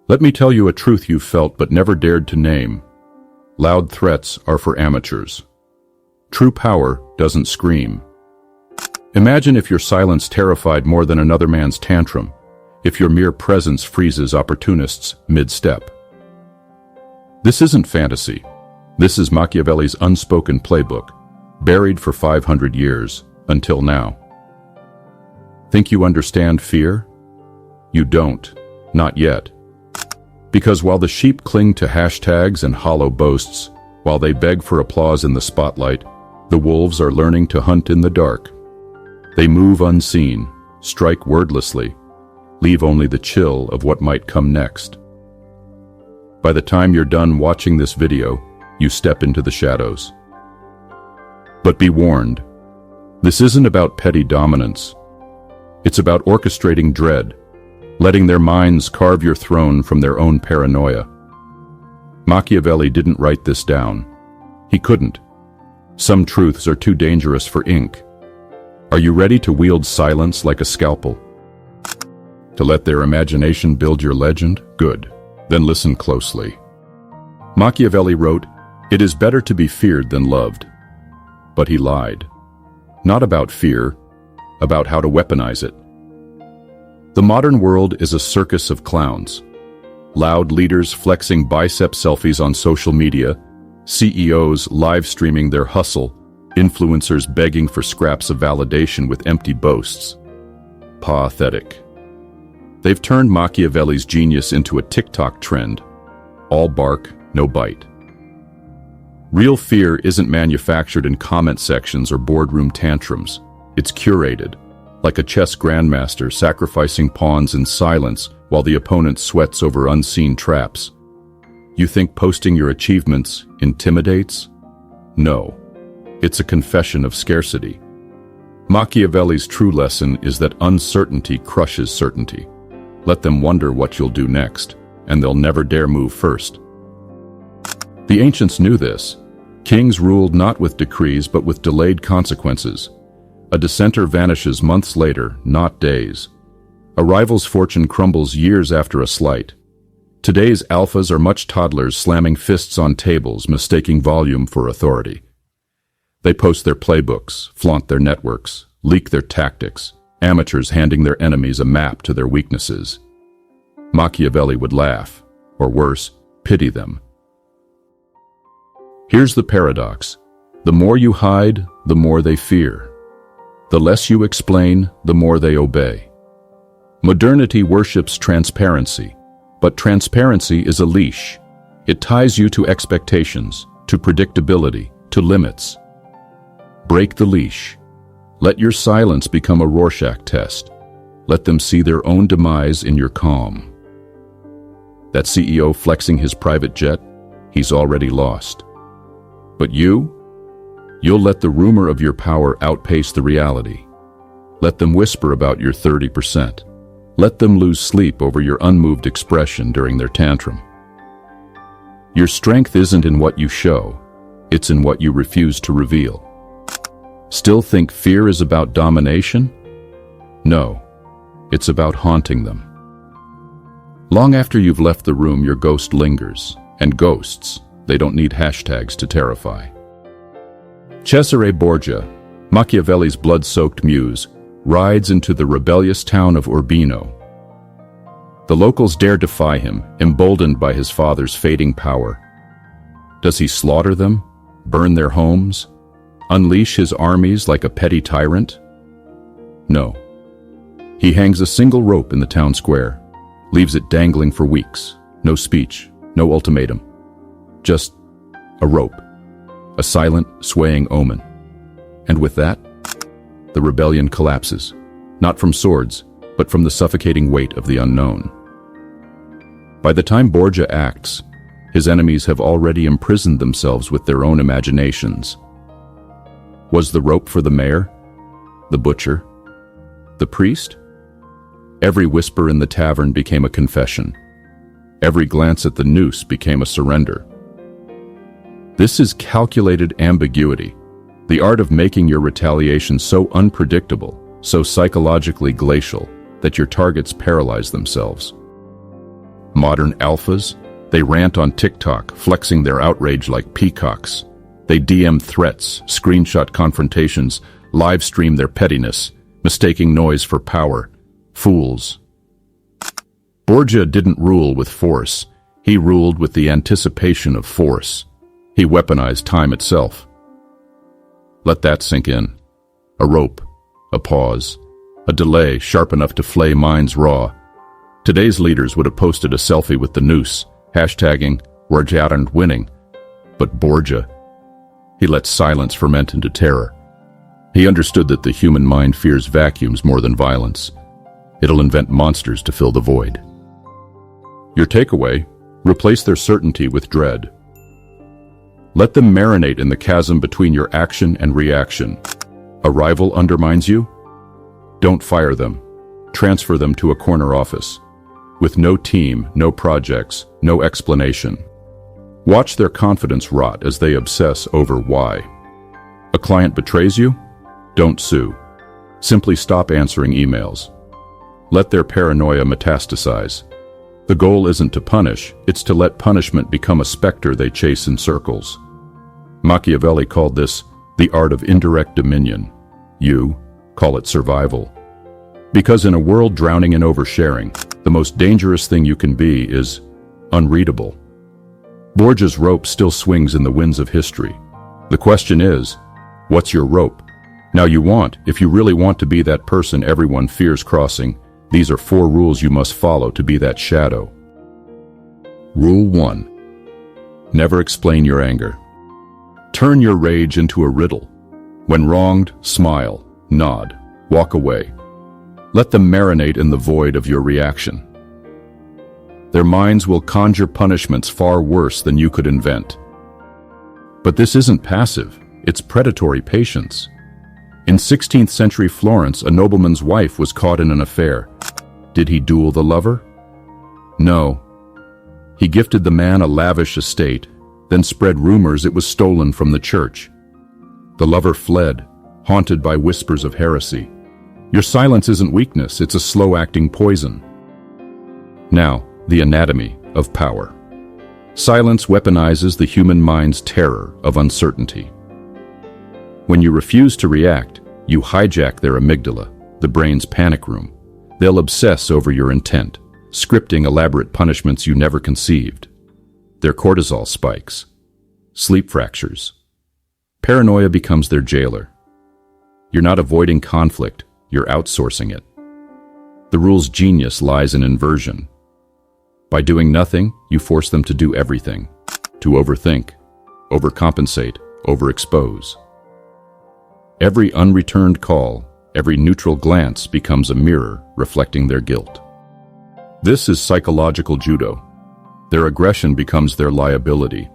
Let me tell you a truth you've felt but never dared to name. Loud threats are for amateurs. True power doesn't scream. Imagine if your silence terrified more than another man's tantrum, if your mere presence freezes opportunists mid-step. This isn't fantasy. This is Machiavelli's unspoken playbook, buried for 500 years, until now. Think you understand fear? You don't. Not yet. Because while the sheep cling to hashtags and hollow boasts, while they beg for applause in the spotlight, the wolves are learning to hunt in the dark. They move unseen, strike wordlessly, leave only the chill of what might come next. By the time you're done watching this video, you step into the shadows. But be warned, this isn't about petty dominance. It's about orchestrating dread, letting their minds carve your throne from their own paranoia. Machiavelli didn't write this down. He couldn't. Some truths are too dangerous for ink. Are you ready to wield silence like a scalpel? To let their imagination build your legend? Good. Then listen closely. Machiavelli wrote, "It is better to be feared than loved." But he lied. Not about fear, about how to weaponize it. The modern world is a circus of clowns. Loud leaders flexing bicep selfies on social media, CEOs live streaming their hustle, influencers begging for scraps of validation with empty boasts. Pathetic. They've turned Machiavelli's genius into a TikTok trend. All bark, no bite. Real fear isn't manufactured in comment sections or boardroom tantrums. It's curated, like a chess grandmaster sacrificing pawns in silence while the opponent sweats over unseen traps. You think posting your achievements intimidates? No. It's a confession of scarcity. Machiavelli's true lesson is that uncertainty crushes certainty. Let them wonder what you'll do next, and they'll never dare move first. The ancients knew this. Kings ruled not with decrees but with delayed consequences. A dissenter vanishes months later, not days. A rival's fortune crumbles years after a slight. Today's alphas are much toddlers slamming fists on tables, mistaking volume for authority. They post their playbooks, flaunt their networks, leak their tactics, amateurs handing their enemies a map to their weaknesses. Machiavelli would laugh, or worse, pity them. Here's the paradox. The more you hide, the more they fear. The less you explain, the more they obey. Modernity worships transparency, but transparency is a leash. It ties you to expectations, to predictability, to limits. Break the leash. Let your silence become a Rorschach test. Let them see their own demise in your calm. That CEO flexing his private jet, he's already lost. But you'll let the rumor of your power outpace the reality. Let them whisper about your 30%. Let them lose sleep over your unmoved expression during their tantrum. Your strength isn't in what you show, it's in what you refuse to reveal. Still think fear is about domination? No, it's about haunting them. Long after you've left the room, your ghost lingers, and ghosts, they don't need hashtags to terrify. Cesare Borgia, Machiavelli's blood-soaked muse, rides into the rebellious town of Urbino. The locals dare defy him, emboldened by his father's fading power. Does he slaughter them, burn their homes, unleash his armies like a petty tyrant? No. He hangs a single rope in the town square, leaves it dangling for weeks. No speech, no ultimatum. Just a rope, a silent, swaying omen. And with that, the rebellion collapses, not from swords, but from the suffocating weight of the unknown. By the time Borgia acts, his enemies have already imprisoned themselves with their own imaginations. Was the rope for the mayor? The butcher? The priest? Every whisper in the tavern became a confession. Every glance at the noose became a surrender. This is calculated ambiguity, the art of making your retaliation so unpredictable, so psychologically glacial, that your targets paralyze themselves. Modern alphas? They rant on TikTok, flexing their outrage like peacocks. They DM threats, screenshot confrontations, live stream their pettiness, mistaking noise for power. Fools. Borgia didn't rule with force. He ruled with the anticipation of force. He weaponized time itself. Let that sink in. A rope, a pause, a delay sharp enough to flay minds raw. Today's leaders would have posted a selfie with the noose, hashtagging, "We're aren't winning." But Borgia, he let silence ferment into terror. He understood that the human mind fears vacuums more than violence. It'll invent monsters to fill the void. Your takeaway: replace their certainty with dread. Let them marinate in the chasm between your action and reaction. A rival undermines you? Don't fire them. Transfer them to a corner office. With no team, no projects, no explanation. Watch their confidence rot as they obsess over why. A client betrays you? Don't sue. Simply stop answering emails. Let their paranoia metastasize. The goal isn't to punish, it's to let punishment become a specter they chase in circles. Machiavelli called this the art of indirect dominion. You call it survival. Because in a world drowning in oversharing, the most dangerous thing you can be is unreadable. Borgia's rope still swings in the winds of history. The question is, what's your rope? Now if you really want to be that person everyone fears crossing, these are 4 rules you must follow to be that shadow. Rule 1. Never explain your anger. Turn your rage into a riddle. When wronged, smile, nod, walk away. Let them marinate in the void of your reaction. Their minds will conjure punishments far worse than you could invent. But this isn't passive, it's predatory patience. In 16th century Florence, a nobleman's wife was caught in an affair. Did he duel the lover? No. He gifted the man a lavish estate, then spread rumors it was stolen from the church. The lover fled, haunted by whispers of heresy. Your silence isn't weakness, it's a slow-acting poison. Now, the anatomy of power. Silence weaponizes the human mind's terror of uncertainty. When you refuse to react, you hijack their amygdala, the brain's panic room. They'll obsess over your intent, scripting elaborate punishments you never conceived. Their cortisol spikes, sleep fractures. Paranoia becomes their jailer. You're not avoiding conflict, you're outsourcing it. The rule's genius lies in inversion. By doing nothing, you force them to do everything. To overthink, overcompensate, overexpose. Every unreturned call, every neutral glance becomes a mirror reflecting their guilt. This is psychological judo. Their aggression becomes their liability.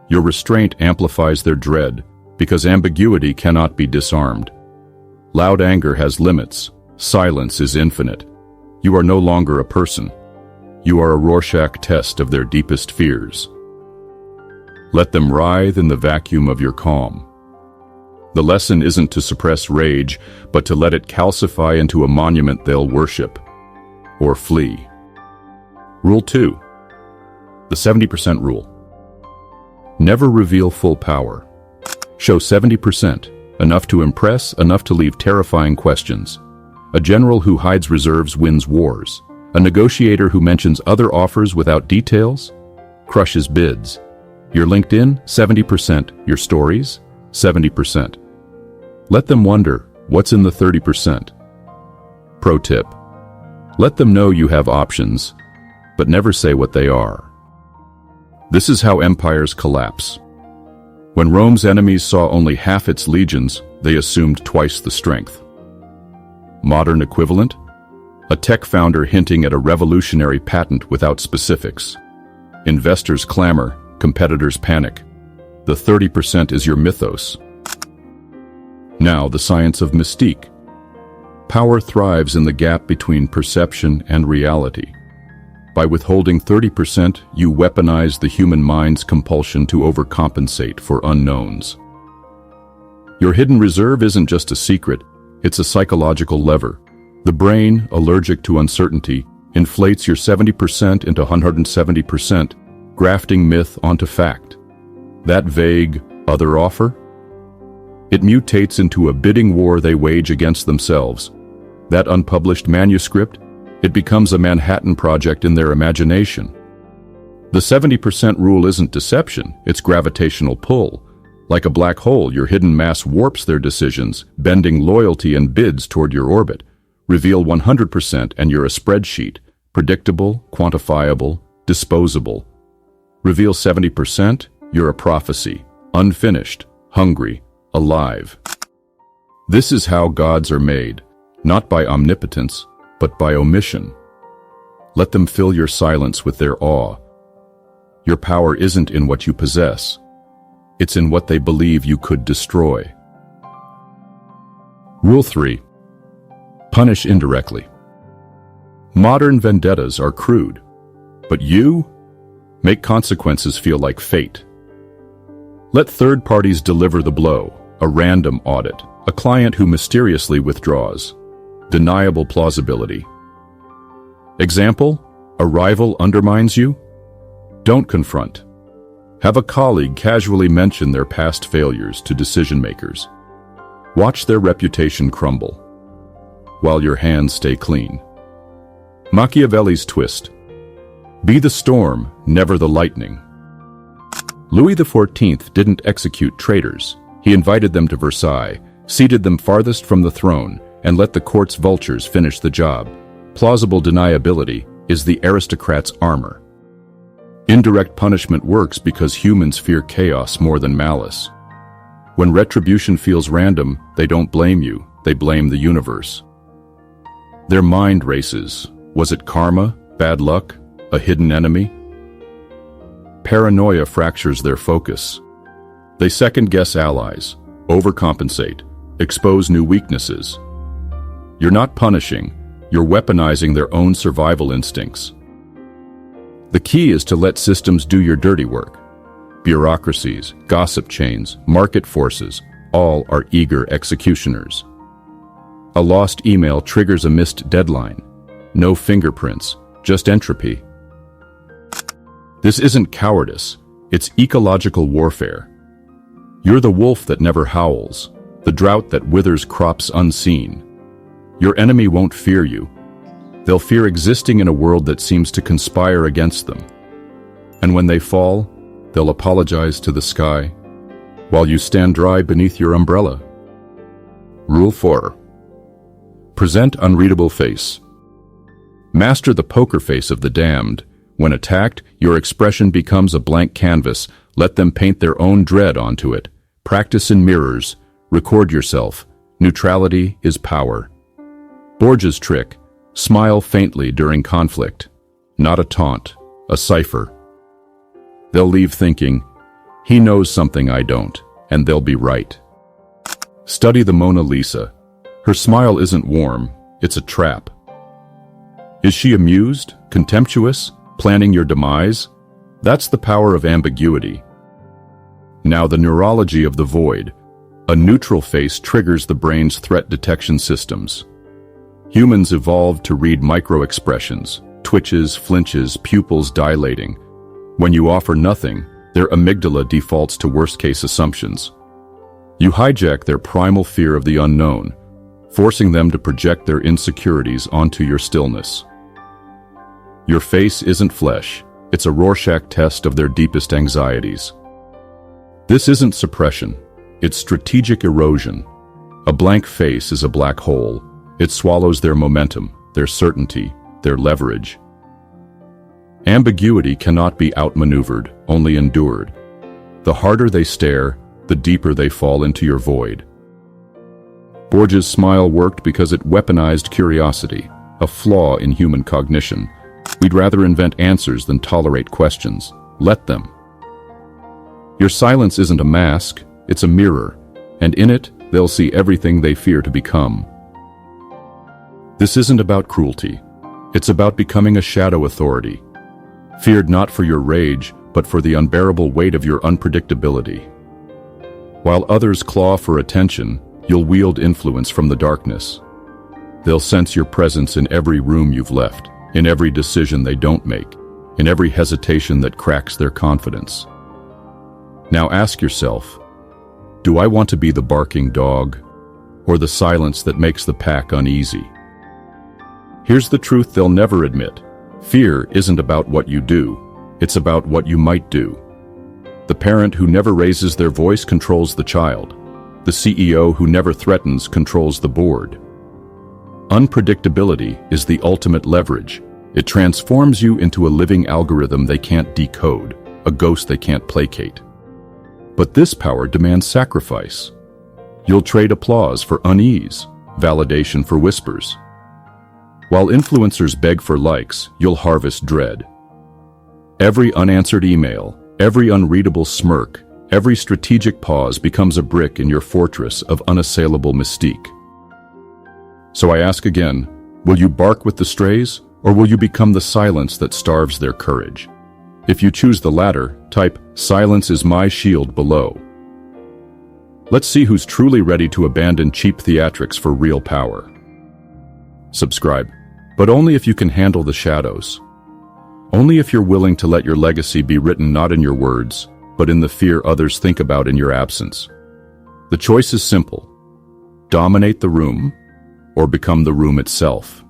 Your restraint amplifies their dread because ambiguity cannot be disarmed. Loud anger has limits. Silence is infinite. You are no longer a person. You are a Rorschach test of their deepest fears. Let them writhe in the vacuum of your calm. The lesson isn't to suppress rage, but to let it calcify into a monument they'll worship or flee. Rule 2. The 70% rule. Never reveal full power. Show 70%, enough to impress, enough to leave terrifying questions. A general who hides reserves wins wars. A negotiator who mentions other offers without details crushes bids. Your LinkedIn, 70%. Your stories, 70%. Let them wonder, what's in the 30%? Pro tip. Let them know you have options, but never say what they are. This is how empires collapse. When Rome's enemies saw only half its legions, they assumed twice the strength. Modern equivalent? A tech founder hinting at a revolutionary patent without specifics. Investors clamor, competitors panic. The 30% is your mythos. Now, the science of mystique. Power thrives in the gap between perception and reality. By withholding 30%, you weaponize the human mind's compulsion to overcompensate for unknowns. Your hidden reserve isn't just a secret, it's a psychological lever. The brain, allergic to uncertainty, inflates your 70% into 170%, grafting myth onto fact. That vague other offer? It mutates into a bidding war they wage against themselves. That unpublished manuscript? It becomes a Manhattan Project in their imagination. The 70% rule isn't deception, it's gravitational pull. Like a black hole, your hidden mass warps their decisions, bending loyalty and bids toward your orbit. Reveal 100% and you're a spreadsheet, predictable, quantifiable, disposable. Reveal 70%, you're a prophecy, unfinished, hungry, alive. This is how gods are made, not by omnipotence, but by omission. Let them fill your silence with their awe. Your power isn't in what you possess. It's in what they believe you could destroy. Rule 3. Punish indirectly. Modern vendettas are crude, but you make consequences feel like fate. Let third parties deliver the blow, a random audit, a client who mysteriously withdraws, deniable plausibility. Example, a rival undermines you? Don't confront. Have a colleague casually mention their past failures to decision makers. Watch their reputation crumble, while your hands stay clean. Machiavelli's twist. Be the storm, never the lightning. Louis XIV didn't execute traitors. He invited them to Versailles, seated them farthest from the throne, and let the court's vultures finish the job. Plausible deniability is the aristocrat's armor. Indirect punishment works because humans fear chaos more than malice. When retribution feels random, they don't blame you, they blame the universe. Their mind races. Was it karma, bad luck, a hidden enemy? Paranoia fractures their focus. They second-guess allies, overcompensate, expose new weaknesses. You're not punishing, you're weaponizing their own survival instincts. The key is to let systems do your dirty work. Bureaucracies, gossip chains, market forces, all are eager executioners. A lost email triggers a missed deadline. No fingerprints, just entropy. This isn't cowardice, it's ecological warfare. You're the wolf that never howls, the drought that withers crops unseen. Your enemy won't fear you. They'll fear existing in a world that seems to conspire against them. And when they fall, they'll apologize to the sky, while you stand dry beneath your umbrella. Rule 4. Present unreadable face. Master the poker face of the damned. When attacked, your expression becomes a blank canvas. Let them paint their own dread onto it. Practice in mirrors. Record yourself. Neutrality is power. Borges' trick. Smile faintly during conflict. Not a taunt, a cipher. They'll leave thinking, he knows something I don't, and they'll be right. Study the Mona Lisa. Her smile isn't warm, it's a trap. Is she amused, contemptuous, planning your demise? That's the power of ambiguity. Now the neurology of the void. A neutral face triggers the brain's threat detection systems. Humans evolved to read micro-expressions, twitches, flinches, pupils dilating. When you offer nothing, their amygdala defaults to worst-case assumptions. You hijack their primal fear of the unknown, forcing them to project their insecurities onto your stillness. Your face isn't flesh, it's a Rorschach test of their deepest anxieties. This isn't suppression, it's strategic erosion. A blank face is a black hole. It swallows their momentum, their certainty, their leverage. Ambiguity cannot be outmaneuvered, only endured. The harder they stare, the deeper they fall into your void. Borges' smile worked because it weaponized curiosity, a flaw in human cognition. We'd rather invent answers than tolerate questions. Let them. Your silence isn't a mask, it's a mirror, and in it, they'll see everything they fear to become. This isn't about cruelty. It's about becoming a shadow authority, feared not for your rage, but for the unbearable weight of your unpredictability. While others claw for attention, you'll wield influence from the darkness. They'll sense your presence in every room you've left, in every decision they don't make, in every hesitation that cracks their confidence. Now ask yourself, do I want to be the barking dog, or the silence that makes the pack uneasy? Here's the truth they'll never admit. Fear isn't about what you do, it's about what you might do. The parent who never raises their voice controls the child. The CEO who never threatens controls the board. Unpredictability is the ultimate leverage. It transforms you into a living algorithm they can't decode, a ghost they can't placate. But this power demands sacrifice. You'll trade applause for unease, validation for whispers. While influencers beg for likes, you'll harvest dread. Every unanswered email, every unreadable smirk, every strategic pause becomes a brick in your fortress of unassailable mystique. So I ask again, will you bark with the strays, or will you become the silence that starves their courage? If you choose the latter, type "Silence is my shield" below. Let's see who's truly ready to abandon cheap theatrics for real power. Subscribe, but only if you can handle the shadows. Only if you're willing to let your legacy be written not in your words, but in the fear others think about in your absence. The choice is simple: dominate the room, or become the room itself.